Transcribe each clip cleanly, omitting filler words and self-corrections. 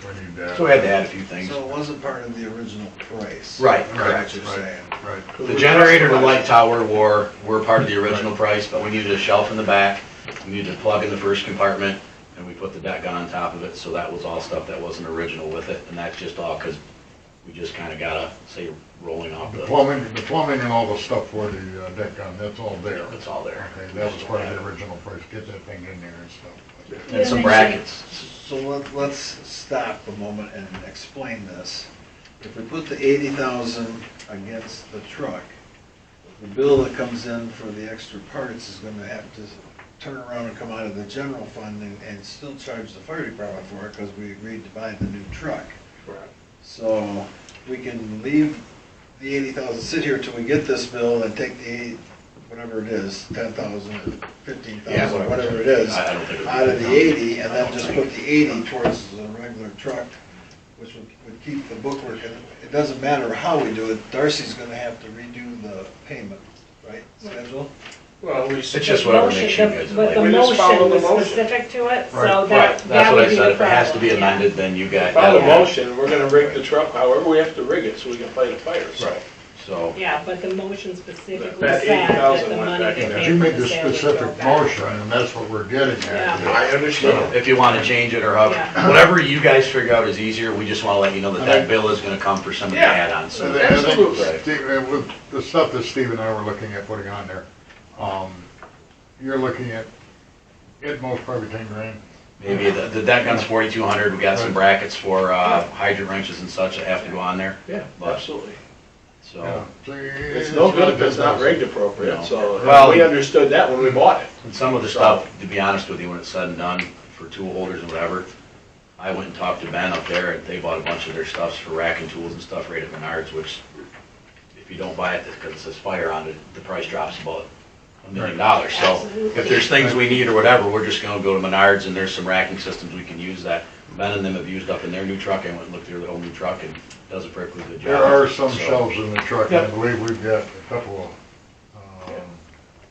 we need that. So we had to add a few things. So it wasn't part of the original price? Right, Correct, correct. you're saying. Right. The generator and the light tower were part of the original price, but we needed a shelf in the back. We needed to plug in the first compartment, and we put the deck on top of it, so that was all stuff that wasn't original with it, and that's just all because we just kind of gotta, say, rolling off The the, plumbing and all the stuff for the deck gun, that's all there. it's all there. Okay, that was part of the original price, get that thing in there and stuff. And some brackets. So let's stop a moment and explain this. If we put the 80,000 against the truck, the bill that comes in for the extra parts is gonna have to turn around and come out of the general fund and still charge the fire department for it because we agreed to buy the new truck. Correct. So we can leave the 80,000 sit here till we get this bill and take the whatever it is, 10,000 or 15,000, whatever it is, I don't think it would be out of the 10,000. 80, and then just put the 80 towards the regular truck, which would keep the bookwork. And it doesn't matter how we do it, Darcy's gonna have to redo the payment, right, schedule? Well, we. It's just whatever makes you guys But the like. We just follow motion the was motion. specific to it, Right, so Right, that that's what would I be said, the if it has to be problem, yeah. amended, then you got. Follow the that'll- motion, we're gonna rig the truck however we have to rig it so we can fight a fire, so. Right, so, Yeah, but the motion specifically That said that 80,000 the went money back to in there. pay You for made the the sale would go specific back. motion, and that's what we're getting at. Yeah. I understand. if you want to change it or how, Yeah. whatever you guys figure out is easier, we just want to let you know that that bill is going to come for some of the Yeah. add-ons. So So the- and I think Absolutely. Steve, with the stuff that Steve and I were looking at putting on there, you're looking at most probably 10 grand. maybe the deck gun's 4,200, we got some brackets for hydrant wrenches and such that have to go on there, Yeah, But- absolutely. so. So It's no good if it's not rigged appropriate, No. so Well- we understood that when we bought it. And some of the stuff, to be honest with you, when it's said and done, for tool holders and whatever, I went and talked to Ben up there, and they bought a bunch of their stuffs for racking tools and stuff right at Menards, which, if you don't buy it, because it says fire on it, the price drops about $1 million. So Absolutely. if there's things we need or whatever, we're just gonna go to Menards, and there's some racking systems we can use that Ben and them have used up in their new truck. I went and looked through the whole new truck, and does a perfectly good job. There are some So- shelves in the truck, and I Yep. believe we've got a couple of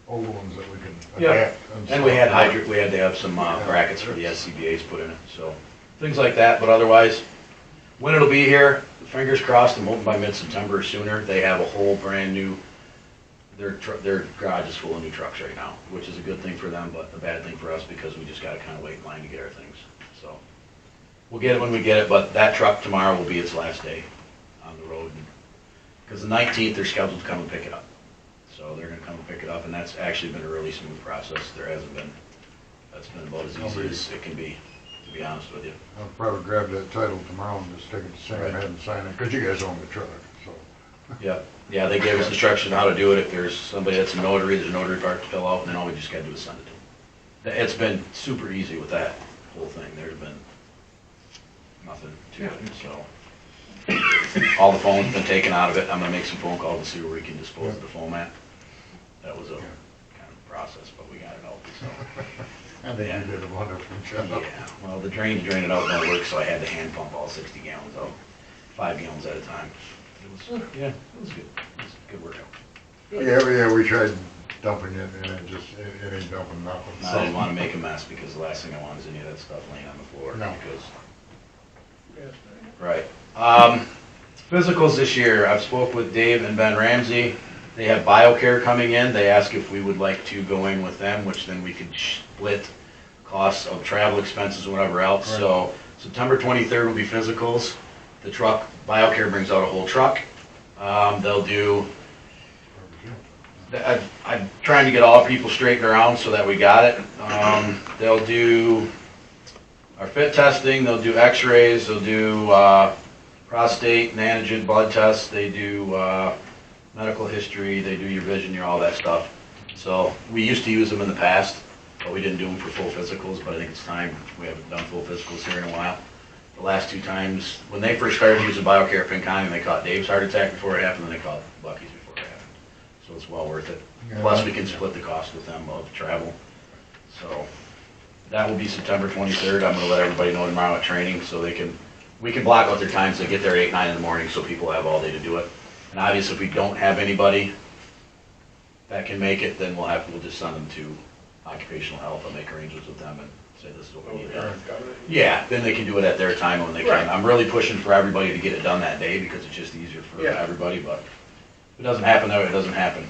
old ones that we can Yep. adapt. And we had stuff. hydrant, we had to have some brackets for the SCBA's put in it, so, things like that, but otherwise, when it'll be here, fingers crossed, I'm hoping by mid-September or sooner, they have a whole brand new, their garage is full of new trucks right now, which is a good thing for them, but a bad thing for us, because we just gotta kinda wait in line to get our things, so. We'll get it when we get it, but that truck tomorrow will be its last day on the road, because the 19th, they're scheduled to come and pick it up. So they're gonna come and pick it up, and that's actually been a really smooth process. There hasn't been, that's been about as easy as it can be, to be honest with you. I'll probably grab that title tomorrow and just take it to Sam Right. and sign it, because you guys own the truck, so. Yeah, they gave us instructions on how to do it. If there's somebody that's a notary, there's a notary part to fill out, and then all we just gotta do is send it to them. It's been super easy with that whole thing. There's been nothing to it, so. All the foam's been taken out of it. I'm gonna make some phone calls to see where we can dispose of the foam at. That was a kind of process, but we got it out, so. I think you did a wonderful job. Yeah, well, the drain it out don't work, so I had to hand pump all 60 gallons out, 5 gallons at a time. It was, yeah, it was good. It was a good workout. Yeah, we tried dumping it, and it just, it ain't dumping nothing. I didn't want to make a mess, because the last thing I want is any of that stuff laying on the floor. No. Because, right. Physicals this year, I've spoke with Dave and Ben Ramsey. They have BioCare coming in. They asked if we would like to go in with them, which then we could split costs of travel expenses and whatever else. Right. So September 23rd will be physicals. The truck, BioCare brings out a whole truck. They'll do, I'm trying to get all people straightened around so that we got it. They'll do our fit testing, they'll do x-rays, they'll do prostate and antigen blood tests, they do medical history, they do your vision, your all that stuff. So we used to use them in the past, but we didn't do them for full physicals, but I think it's time. We haven't done full physicals here in a while. The last 2 times, when they first started using BioCare at Pinconning, they caught Dave's heart attack before it happened, and they caught Bucky's before it happened. So it's well worth it. Yeah. Plus, we can split the cost with them of travel. So that will be September 23rd. I'm gonna let everybody know tomorrow at training, so we can block out their times. They get there at 8, 9 in the morning, so people have all day to do it. And obviously, if we don't have anybody that can make it, then we'll just send them to occupational health. I'll make arrangements with them, and say this is what Oh, we need yeah, done. covenant. Yeah, then they can do it at their time when they can. Right. I'm really pushing for everybody to get it done that day because it's just easier for Yeah. everybody, but if it doesn't happen that way, it doesn't happen.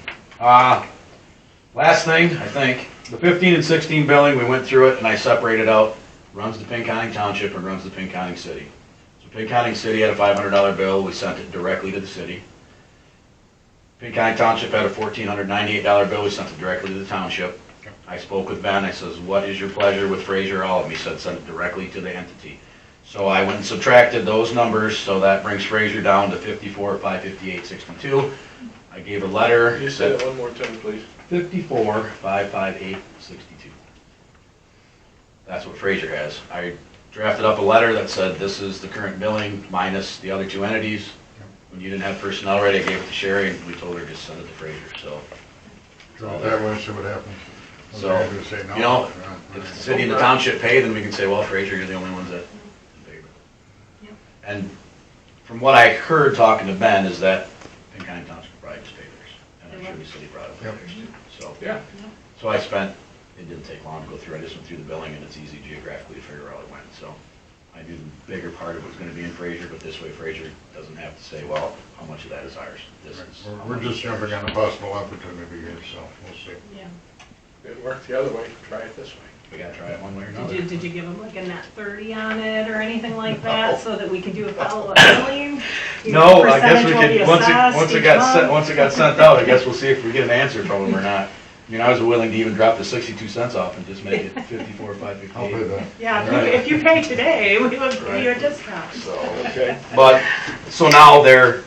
Last thing, I think, the 15 and 16 billing, we went through it and I separated out, runs to Pinconning Township and runs to Pinconning City. So Pinconning City had a $500 bill, we sent it directly to the city. Pinconning Township had a $1,498 bill, we sent it directly to the township. I spoke with Ben, I says, what is your pleasure with Fraser? All of them, he said, send it directly to the entity. So I went and subtracted those numbers, so that brings Fraser down to 54,558.62. I gave a letter. You say it one more time, please. 54,558.62. That's what Fraser has. I drafted up a letter that said this is the current billing minus the other two entities. When you didn't have personnel ready, I gave it to Sherry and we told her just send it to Fraser, so. Do it that way, see what happens. So, We're gonna say no. you know, Yeah. if the city and the township pay, then we can say, well, Fraser, you're the only ones that pay. Yep. And from what I heard talking to Ben is that Pinconning Township will probably just pay theirs. And I'm sure the city probably will Yep. pay theirs too, so. Yeah. So I spent, it didn't take long to go through, I just went through the billing and it's easy geographically to figure out it went, so. I knew the bigger part of it was gonna be in Fraser, but this way Fraser doesn't have to say, well, how much of that is ours? This is. how We're much just is jumping yours. on a possible opportunity here, so we'll see. Yeah. It worked the other way, try it this way. We gotta try it one way or another. Did you give them like a net 30 on it or anything like that, so that we can do a follow-up billing? You know, No, I guess we percentage will be could, assessed once it each got month. sent, once it got sent out, I guess we'll see if we get an answer from them or not. I mean, I was willing to even drop the 62 cents off and just make it 54, I'll pay 558. that. Yeah, if you pay today, we will give you a discount. So, Okay. but, so now there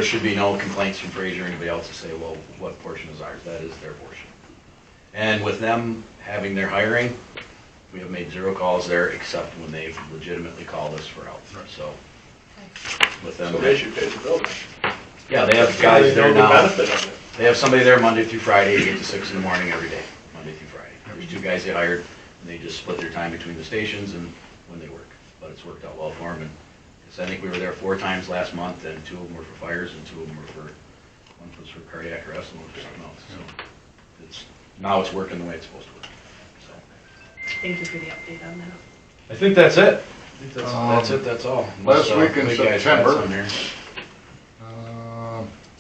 should be no complaints from Fraser or anybody else to say, well, what portion is ours? That is their portion. And with them having their hiring, we have made 0 calls there except when they've legitimately called us for help, so. With them, So they should pay the bill. yeah, they have guys there They know the now. benefit of it. They have somebody there Monday through Friday, 8 to 6 in the morning every day, Monday through Friday. There's 2 guys they hired, and they just split their time between the stations and when they work. But it's worked out well for them, and 'cause I think we were there 4 times last month, and 2 of them were for fires, and 2 of them were for, one was for cardiac arrest, and one for something else. So now it's working the way it's supposed to work, so. Thank you for the update on that. I think that's it. I think that's it, that's all. Last week in Big guys got September. some there.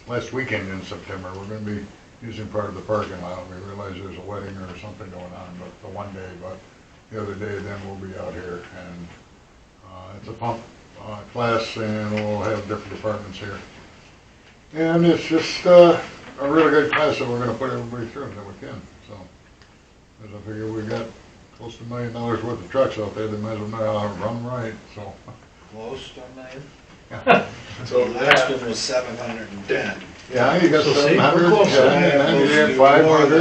Last weekend in September, we're gonna be using part of the parking lot. We realize there's a wedding or something going on, but the one day, but the other day, then we'll be out here. And it's a pump class, and we'll have different departments here. And it's just a really good class that we're gonna put everybody through that we can, so. As I figure we got close to $1 million worth of trucks out there, they might as well know how to run them right, so. Close to a million? So The last that, one was 710. Yeah, you got So see, 700, we're close. and you Yeah, got close to 500, more and than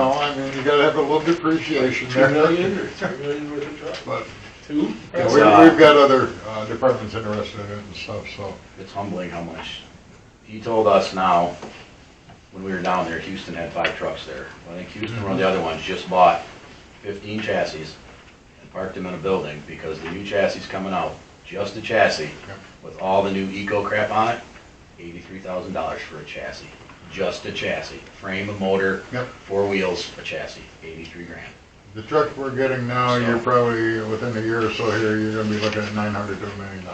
I mean, you gotta have a little depreciation 2 there. million or 3 million worth of truck? But, 2? yeah, It's, we've got other departments interested in it and stuff, so. It's humbling how much, he told us now, when we were down there, Houston had 5 trucks there. I think Houston, one of the other ones, just bought 15 chassis and parked them in a building because the new chassis coming out, just a chassis, Yep. with all the new eco crap on it, $83,000 for a chassis. Just a chassis, frame, a motor, Yep. 4 wheels, a chassis, 83 grand. The truck we're getting now, you're So- probably, within a year or so here, you're gonna be looking at $900 to $1 million.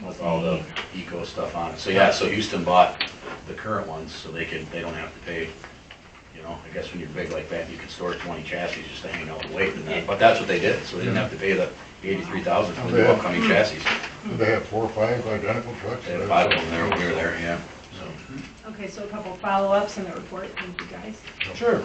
With all the eco stuff on it. So yeah, so Houston bought the current ones, so they don't have to pay, you know, I guess when you're big like that, you can store 20 chassis just to hang out the weight, and then, but that's what they did, so they didn't have to pay the 83,000 for the new upcoming chassis. They have 4 or 5 identical trucks. They had 5 of them there when we were there, yeah, so. Okay, so a couple follow-ups in the report, thank you guys. Sure.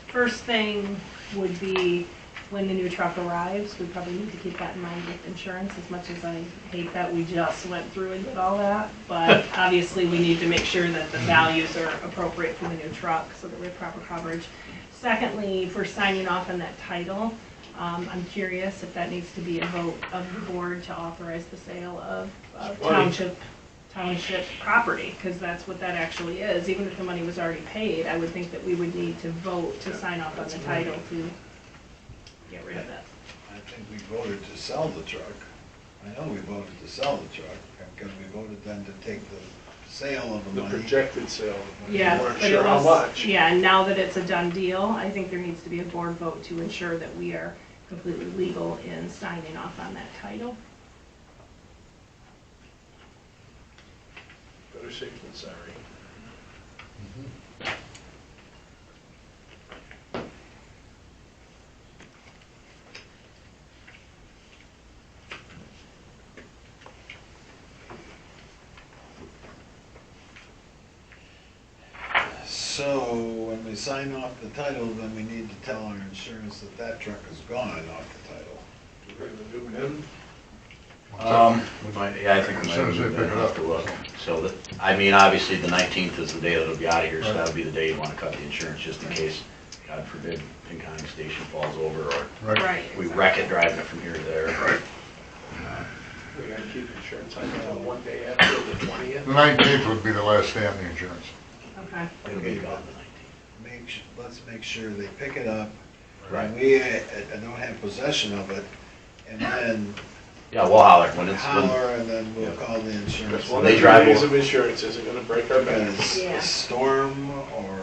First thing would be when the new truck arrives, we probably need to keep that in mind with insurance, as much as I hate that we just went through and did all that. But obviously, we need to make sure that the values are appropriate for the new truck, so that we have proper coverage. Secondly, for signing off on that title, I'm curious if that needs to be a vote of the board to authorize the sale of township property, because that's what that actually is. Even if the money was already paid, I would think that we would need to vote to sign off on the title to get rid of it. I think we voted to sell the truck. I know we voted to sell the truck, because we voted then to take the sale of the The money. projected sale. Yeah, We weren't but it sure how was, much. yeah, and now that it's a done deal, I think there needs to be a board vote to ensure that we are completely legal in signing off on that title. Better safe than sorry. So when we sign off the title, then we need to tell our insurance that that truck is gone off the title. We're gonna do them. We might, yeah, I think we As might soon have as they to pick it have up. to look. So that, I mean, obviously, the 19th is the day that it'll be out of here, so Right. that'll be the day you wanna cut the insurance, just in case, God forbid, Pinconning Station falls over, or Right. we wreck it driving it from here to there. Right. We're gonna keep insurance on that one day after the 20th. The 19th would be the last day on the insurance. Okay. It'll be gone the 19th. Let's make sure they pick it up. Right. And we don't have possession of it, and then Yeah, we'll holler when it's, when, holler, and then we'll call the insurance. Because one They of the drive days over. of insurance isn't gonna break our back. Because Yeah. a storm or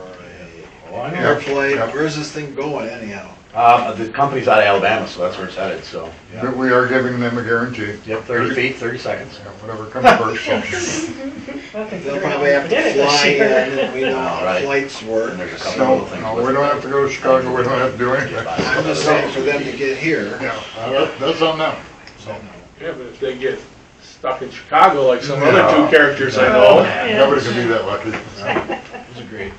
Oh, I a know. air flight, Yeah. where's this thing going anyhow? the company's out of Alabama, so that's where it's headed, so. yeah. But we are giving them a guarantee. Yep, 30 feet, 30 seconds. Yeah, whatever comes first. So. They'll probably have to fly in, and we know All how right. flights work. And there's a couple No, little things. no, with we it. don't have to go to Chicago, we don't have to do anything. I'm just saying for them to get here. Yeah, that's on them. So, Yeah, but if they get stuck in Chicago like some Yeah. other two characters I know. nobody can be that lucky. It was a great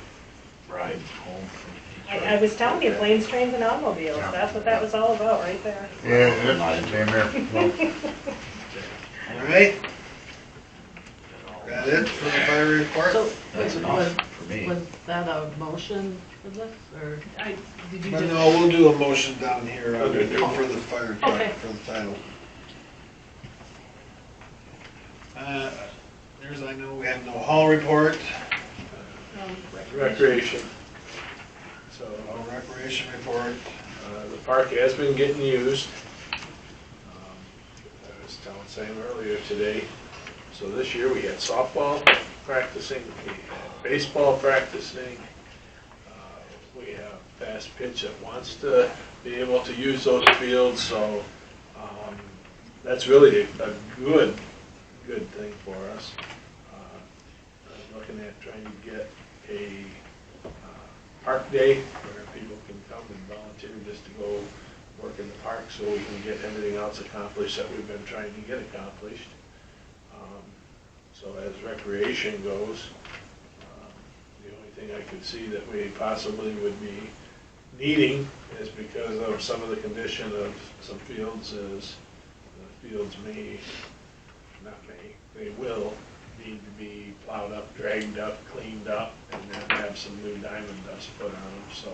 ride home from I was telling you, planes, trains, and automobiles, Yeah. that's what that was all about, right there. Yeah, it's damn near. All right? Got it for the fire report? So, That's enough for me. was that a motion for this, or? Did you But just? no, we'll do a motion down here Okay. for the fire truck, Okay. for the title. There's, I know we have no hall report, Recreation. So, no recreation report. the park has been getting used. I was telling Sam earlier today, so this year we had softball practicing, we had baseball practicing. We have fast pitch that wants to be able to use those fields, so, that's really a good thing for us. I'm looking at trying to get a park day where people can come and volunteer just to go work in the park so we can get everything else accomplished that we've been trying to get accomplished. So as recreation goes, the only thing I could see that we possibly would be needing is because of some of the condition of some fields is the fields they will need to be plowed up, dragged up, cleaned up, and then have some new diamond dust put on them, so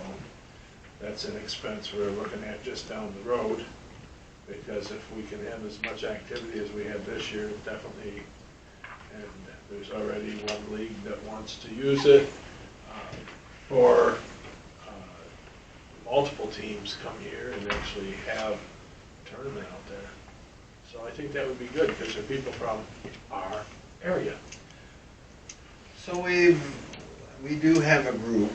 that's an expense we're looking at just down the road, because if we can have as much activity as we had this year, definitely, and there's already one league that wants to use it, for multiple teams come here and actually have a tournament out there. So I think that would be good, because they're people from our area. So we do have a group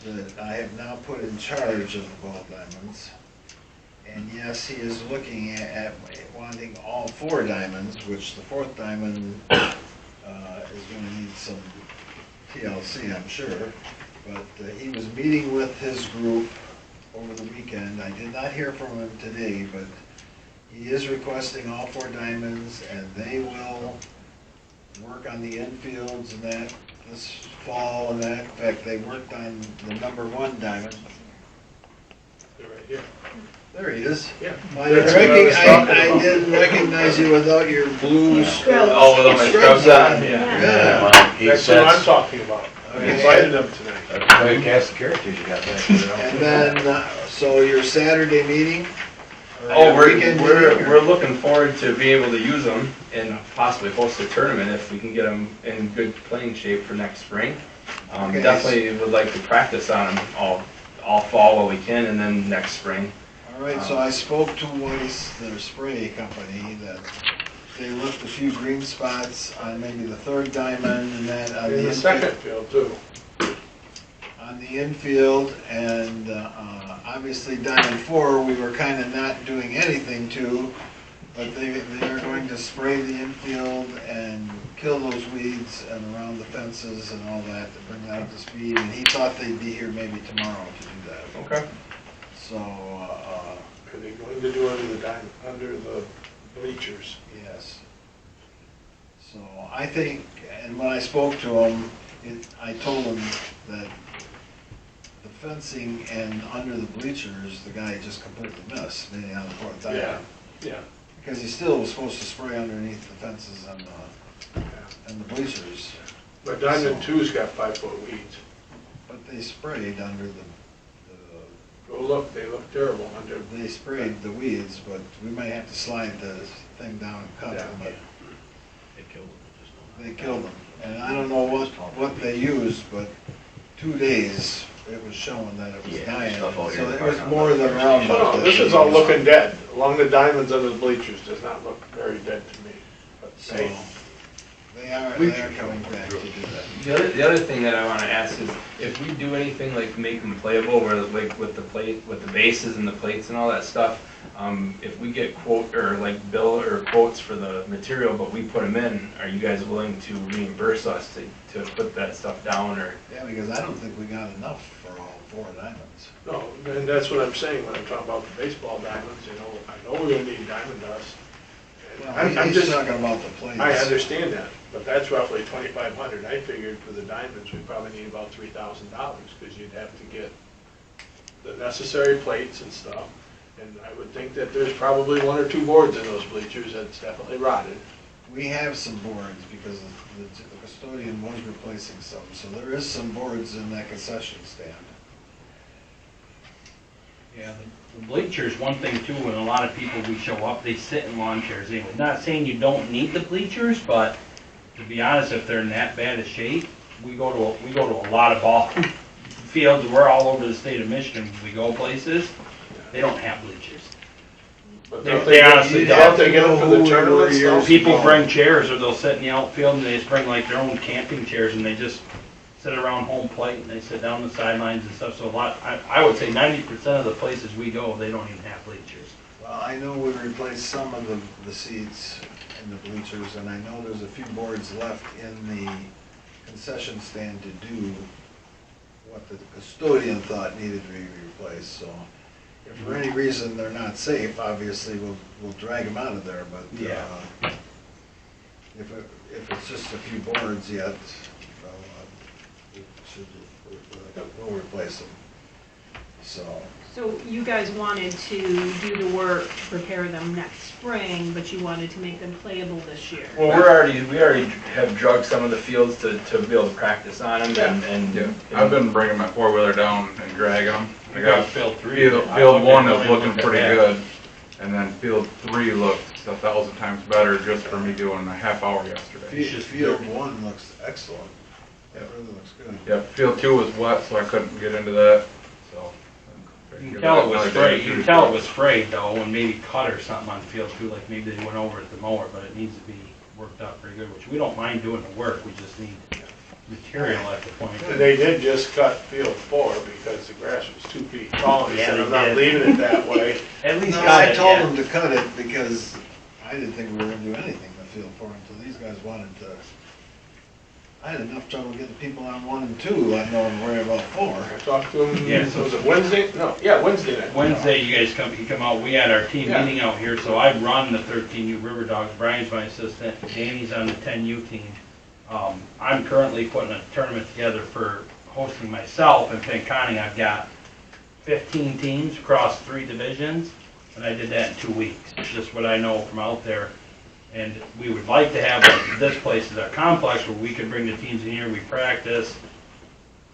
that I have now put in charge of the ball diamonds. And yes, he is looking at wanting all 4 diamonds, which the 4th diamond is going to need some TLC, I'm sure. But he was meeting with his group over the weekend. I did not hear from him today, but he is requesting all 4 diamonds, and they will work on the infields and that this fall and that. In fact, they worked on the number 1 diamond. They're right here. There he is. Yeah. I That's what I was talking I about. didn't recognize you without your blue Oh, without my scrubs on. Yeah. Well, he That's what I'm says, talking about. I Okay. invited them tonight. that's the way to cast the characters you got there. And then, so your Saturday meeting? or Oh, your we're, weekend we're, meeting, or- we're looking forward to being able to use them and possibly host a tournament if we can get them in good playing shape for next spring. Okay. Definitely would like to practice on them all fall while we can, and then next spring. All right, so I spoke to Weiss, their spray company, that they left a few green spots on maybe the third diamond and that on In the second field too. on the infield, and obviously Diamond 4, we were kind of not doing anything to, but they are going to spray the infield and kill those weeds and around the fences and all that to bring that up to speed, and he thought they'd be here maybe tomorrow to do that. Okay. So, Are they going to do under the bleachers? yes. So I think, and when I spoke to him, I told him that the fencing and under the bleachers, the guy just completely missed, meaning on the fourth diamond. Yeah. Because he still was supposed to spray underneath the fences and Yeah. the bleachers, But Diamond 2's got 5-foot weeds. but they sprayed under Go look, they look terrible under. they sprayed the weeds, but we might have to slide the thing down and cut Yeah. them, but They killed them, just know. they killed them. And I don't know what they used, but 2 days, it was showing that it was Yeah, dying. stuff out here So in it the was parking more lot. than Roundup. No, that this they is all used. looking dead. Along the diamonds under the bleachers does not look very dead to me. But So, hey, they are coming back to do that. The other thing that I wanna ask is, if we do anything like make them playable, where like with the bases and the plates and all that stuff, if we get quote, or like bill or quotes for the material, but we put them in, are you guys willing to reimburse us to put that stuff down, or? Yeah, because I don't think we got enough for all 4 diamonds. no, and that's what I'm saying when I'm talking about the baseball diamonds, you know, I know we're gonna need diamond dust. And I'm He's just, talking about the plates. I understand that, but that's roughly 2,500. I figured for the diamonds, we probably need about $3,000, because you'd have to get the necessary plates and stuff. And I would think that there's probably 1 or 2 boards in those bleachers that's definitely rotted. We have some boards because the custodian was replacing some, so there is some boards in that concession stand. Yeah, the bleachers, one thing too, when a lot of people, we show up, they sit in lawn chairs anyway. Not saying you don't need the bleachers, but to be honest, if they're in that bad a shape, we go to a lot of ball fields, we're all over the state of Michigan, we go places, they don't have bleachers. But They- don't they honestly don't they get them for the don't. tournament stuff? People bring chairs, or they'll sit in the outfield and they just bring like their own camping chairs and they just sit around home plate and they sit down the sidelines and stuff, so a lot, I would say 90% of the places we go, they don't even have bleachers. Well, I know we replaced some of the seats in the bleachers, and I know there's a few boards left in the concession stand to do what the custodian thought needed to be replaced, so if for any reason they're not safe, obviously we'll drag them out of there, but Yeah. if it's just a few boards yet, we'll replace them. So you guys wanted to do the work to prepare them next spring, but you wanted to make them playable this year. Well, we already have drugged some of the fields to be able to practice on them, and I've been bringing my 4-wheeler down and dragging them. I We got got field 3. field 1 is looking pretty good, and then field 3 looks 1,000 times better just for me doing a half hour yesterday. Field 1 looks excellent. It really looks good. Yep, field 2 was wet, so I couldn't get into that, so. You can tell it was sprayed, you can tell it was sprayed though, and maybe cut or something on field 2, like maybe they went over it the mower, but it needs to be worked out pretty good, which we don't mind doing the work, we just need material at the point. And they did just cut field 4 because the grass was 2 feet tall. He Yeah, said, they I'm not did. leaving it that way. At least No, cut I it, told yeah. them to cut it because I didn't think we were gonna do anything in the field for them until these guys wanted to. I had enough trouble getting people on 1 and 2, let alone worry about 4. I talked to him, Yeah, so- was it Wednesday? No, yeah, Wednesday night. Wednesday, you guys he come out, we had our team Yeah. meeting out here, so I run the 13U River Dogs, Brian's my assistant, Danny's on the 10U team. I'm currently putting a tournament together for hosting myself in Pinconning. I've got 15 teams across 3 divisions, and I did that in 2 weeks. It's just what I know from out there. And we would like to have, like, this place is our complex where we can bring the teams in here, we practice,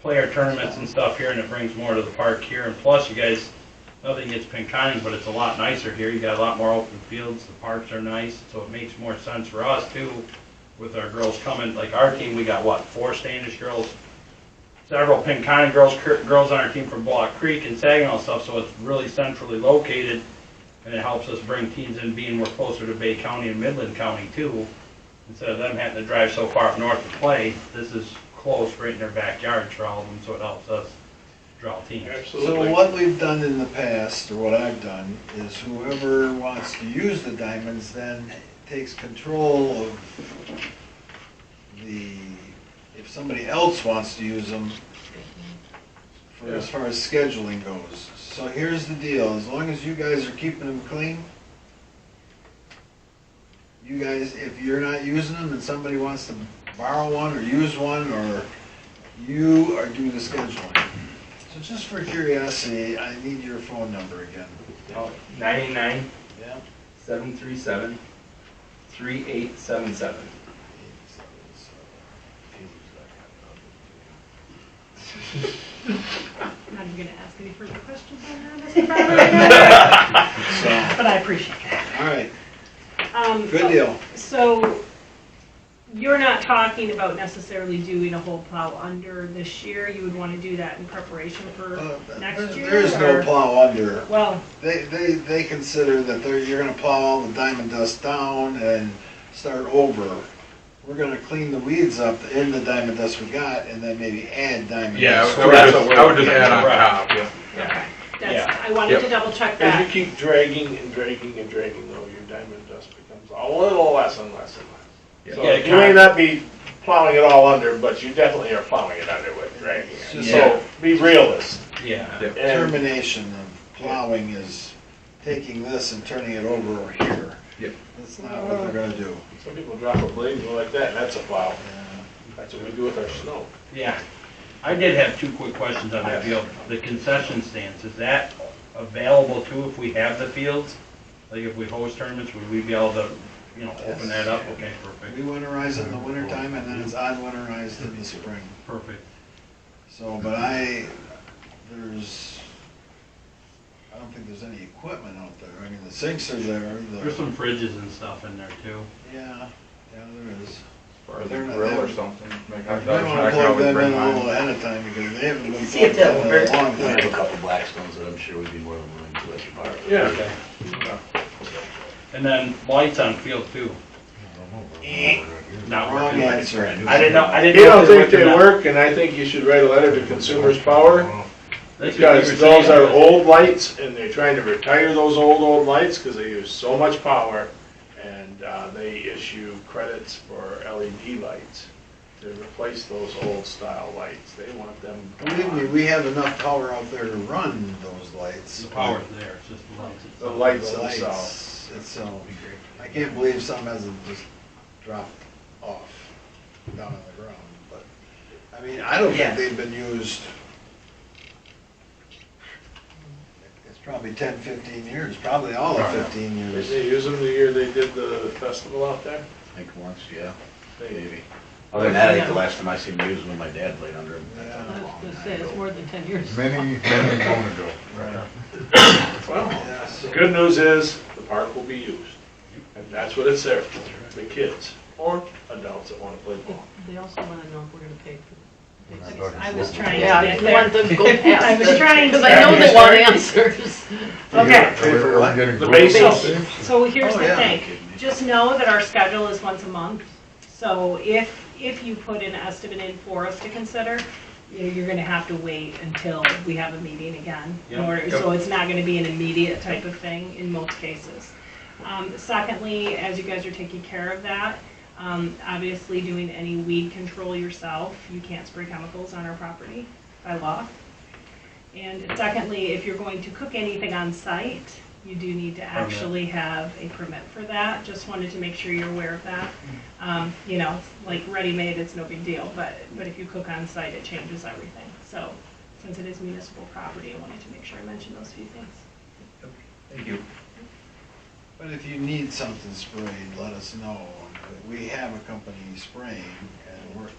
play our tournaments and stuff here, and it brings more to the park here. And plus, you guys, nothing against Pinconning, but it's a lot nicer here. You got a lot more open fields, the parks are nice, so it makes more sense for us too, with our girls coming. Like our team, we got what, 4 Standish girls, several Pinconning girls on our team from Block Creek and Saginaw and stuff, so it's really centrally located. And it helps us bring teams in, being we're closer to Bay County and Midland County too. Instead of them having to drive so far up north to play, this is close, right in their backyard for all of them, so it helps us draw teams. Absolutely. So what we've done in the past, or what I've done, is whoever wants to use the diamonds then takes control of if somebody else wants to use them, for as far as scheduling goes. So here's the deal, as long as you guys are keeping them clean, you guys, if you're not using them and somebody wants to borrow one or use one, or you are doing the scheduling. So just for curiosity, I need your phone number again. 99 Yeah? 737 3877. I'm not even gonna ask any further questions on that, Mr. Barber. So, But I appreciate that. all right, Um, good deal. So, you're not talking about necessarily doing a whole plow under this year, you would wanna do that in preparation for next year? There's no or- plow under. Well, They consider that you're gonna plow all the diamond dust down and start over. We're gonna clean the weeds up in the diamond dust we got, and then maybe add diamond Yeah, dust. I would just add on top, yeah. okay, Yeah. that's, I wanted to double check As that. you keep dragging and dragging and dragging, though, your diamond dust becomes a little less and less and less. So Yeah, you may not be plowing it all under, but you definitely are plowing it under with dragging it. Just So be realist. Yeah. And Termination of plowing is taking this and turning it over here. Yep. That's not what they're gonna do. some people drop a blade and go like that, and that's a plow. That's what we do with our snow. Yeah. I did have two quick questions on that field. The concession stands, is that available too if we have the fields? Like if we host tournaments, would we be able to, open that up? Okay, perfect. We winterize it in the wintertime, and then it's unwinterized in the spring. Perfect. So, but I don't think there's any equipment out there. I mean, the sinks are there. There's some fridges and stuff in there too. Yeah, there is. As far as a They're not- grill or they're- something, make You hot might dogs, wanna I can plug always them bring in a little mine. ahead of time, because they haven't been See if plugged that in works. a long We have a time. couple Blackstones that I'm sure would be more than willing to let you borrow. Yeah. And then lights on field two. Not Wrong working. answer. I didn't know. You don't think they work, and I think you should write a letter to Consumers Power, That's what you were because those saying. are old lights, and they're trying to retire those old lights, because they use so much power, and they issue credits for LED lights to replace those old style lights. They want them. Believe me, we have enough power out there to run those lights. The power's there, it's just the lights. The itself. lights The themselves. lights itself. I can't believe some hasn't just dropped off down on the ground, but, I mean, I don't Yeah. think they've been used. It's probably 10, 15 years, probably all of 15 Did years. they use them the year they did the festival out there? I think once, yeah, They- maybe. Other than that, I think the last time I seen them use them when my dad played under them. Yeah. I was gonna say, it's more than 10 years. Many moon ago. Well, Yeah, the so- good news is, the park will be used, and that's what it's there for, the kids, or adults that wanna play ball. They also wanna know if we're gonna pay for I was trying to Yeah, get you want there. them to go past. I was trying to Because I know get they want answers. Okay, We're getting The close. basics. so here's Oh, the yeah. thing, just know that our schedule is once a month. So if you put an estimate in for us to consider, you're gonna have to wait until we have a meeting again. in Yep. order- So it's not gonna be an immediate type of thing in most cases. Secondly, as you guys are taking care of that, obviously doing any weed control yourself, you can't spray chemicals on our property by law. And secondly, if you're going to cook anything on site, you do need to actually have a permit for that. Just wanted to make sure you're aware of that. Like ready-made, it's no big deal, but if you cook on site, it changes everything. So since it is municipal property, I wanted to make sure I mentioned those few things. Thank you. But if you need something sprayed, let us know. We have a company spraying, and we're.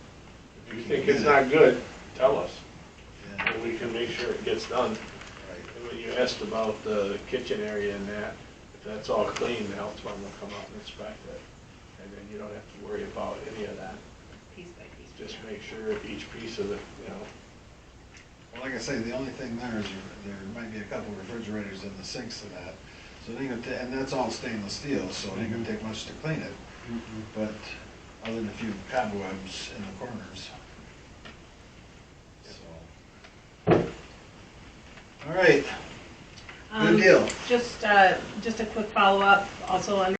If you think it's not good, tell us, Yeah, and we can make sure it gets done. right. And when you asked about the kitchen area and that, if that's all clean, the health department will come out and inspect it. And then you don't have to worry about any of that. Piece by piece. Just make sure if each piece of the, Well, like I say, the only thing there is there might be a couple refrigerators in the sinks to that. So it ain't gonna and that's all stainless steel, so it ain't gonna take much to clean it, but other than a few cobwebs in the corners. So. All right, good deal. Just a quick follow-up, also under